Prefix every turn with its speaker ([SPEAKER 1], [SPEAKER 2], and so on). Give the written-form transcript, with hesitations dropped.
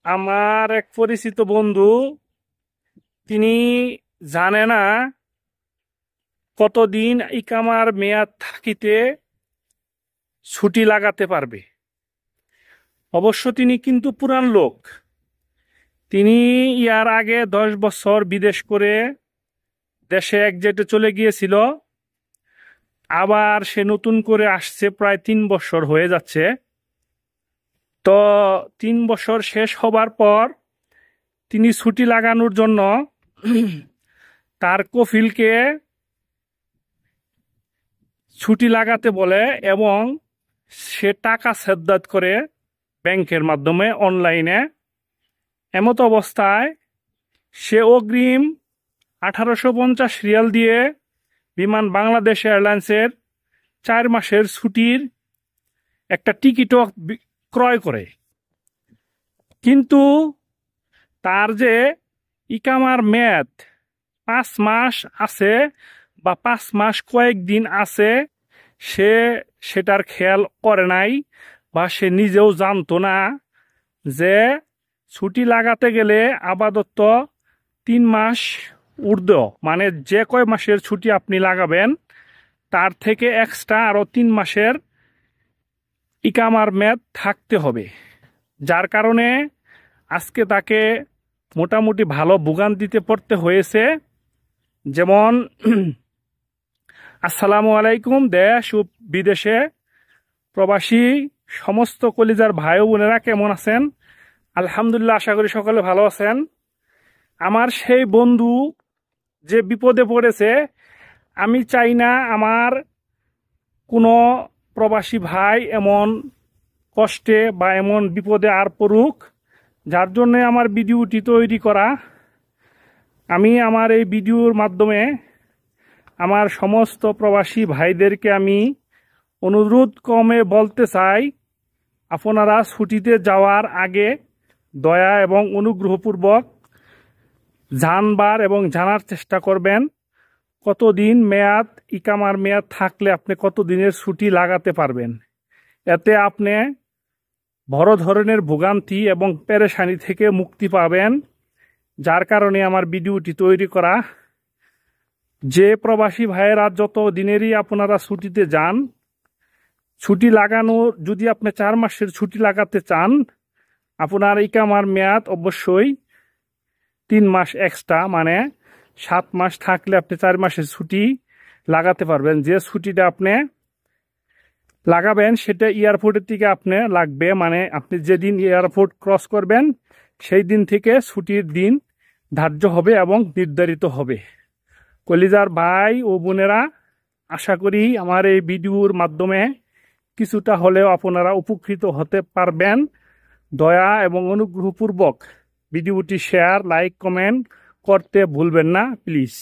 [SPEAKER 1] আমার এক পরিচিত বন্ধু, তিনি জানে না কতদিন ইকামার মেয়াদ থাকিতে ছুটি লাগাতে পারবে। অবশ্য তিনি কিন্তু পুরান লোক। তিনি ইয়ার আগে 10 বছর বিদেশ করে দেশে একজেটে চলে গিয়েছিল। আবার সে নতুন করে আসছে, প্রায় 3 বছর হয়ে যাচ্ছে। তো 3 বছর শেষ হবার পর তিনি ছুটি লাগানোর জন্য তার কফিলকে ছুটি লাগাতে বলে এবং সে টাকা সেদ্দাত করে ব্যাংকের মাধ্যমে অনলাইনে। এমত অবস্থায় সে অগ্রিম 1850 রিয়াল দিয়ে বিমান বাংলাদেশ এয়ারলাইন্সের 4 মাসের ছুটির একটা টিকিটও ক্রয় করে। কিন্তু তার যে ইকামার মেয়াদ 5 মাস আছে বা 5 মাস কয়েকদিন আছে, সে সেটার খেয়াল করে নাই বা সে নিজেও জানতো না যে ছুটি লাগাতে গেলে আপাতত 3 মাস ঊর্ধ্ব, মানে যে কয় মাসের ছুটি আপনি লাগাবেন তার থেকে এক্সট্রা আরো 3 মাসের ইকামার মেয়াদ থাকতে হবে। যার কারণে আজকে তাকে মোটামুটি ভালো ভোগান্তিতে পড়তে হয়েছে। যেমন আসসালামু আলাইকুম দেশ ও বিদেশে প্রবাসী সমস্ত কলিজার ভাই ও বোনেরা, কেমন আছেন? আলহামদুলিল্লাহ, আশা করি সকলে ভালো আছেন। আমার সেই বন্ধু যে বিপদে পড়েছে, আমি চাই না আমার কোনো প্রবাসী ভাই এমন কষ্টে বা এমন বিপদে আর পড়ুক। যার জন্য আমার ভিডিওটি তৈরি করা। আমি আমার এই ভিডিওর মাধ্যমে আমার সমস্ত প্রবাসী ভাইদেরকে আমি অনুরোধ ক্রমে বলতে চাই, আপনারা ছুটিতে যাওয়ার আগে দয়া এবং অনুগ্রহপূর্বক জানবার এবং জানার চেষ্টা করবেন কতদিন মেয়াদ, ইকামার মেয়াদ থাকলে আপনি কতদিনের ছুটি লাগাতে পারবেন। এতে আপনি বড় ধরনের ভোগান্তি এবং পেরেশানি থেকে মুক্তি পাবেন। যার কারণে আমার ভিডিওটি তৈরি করা। যে প্রবাসী ভাইয়েরা যত দিনেরই আপনারা ছুটিতে যান, ছুটি লাগানো যদি আপনি 4 মাসের ছুটি লাগাতে চান, আপনার ইকামার মেয়াদ অবশ্যই 3 মাস এক্সট্রা, মানে 7 মাস থাকলে আপনি 4 মাসের ছুটি লাগাতে পারবেন। যে ছুটিটা আপনি লাগাবেন সেটা এয়ারপোর্টের থেকে আপনি লাগবে, মানে আপনি যেদিন এয়ারপোর্ট ক্রস করবেন সেই দিন থেকে ছুটির দিন ধার্য হবে এবং নির্ধারিত হবে। কলিজার ভাই ও বোনেরা, আশা করি আমার এই ভিডিওর মাধ্যমে কিছুটা হলেও আপনারা উপকৃত হতে পারবেন। দয়া এবং অনুগ্রহপূর্বক ভিডিওটি শেয়ার, লাইক, কমেন্ট করতে ভুলবেন না প্লিজ।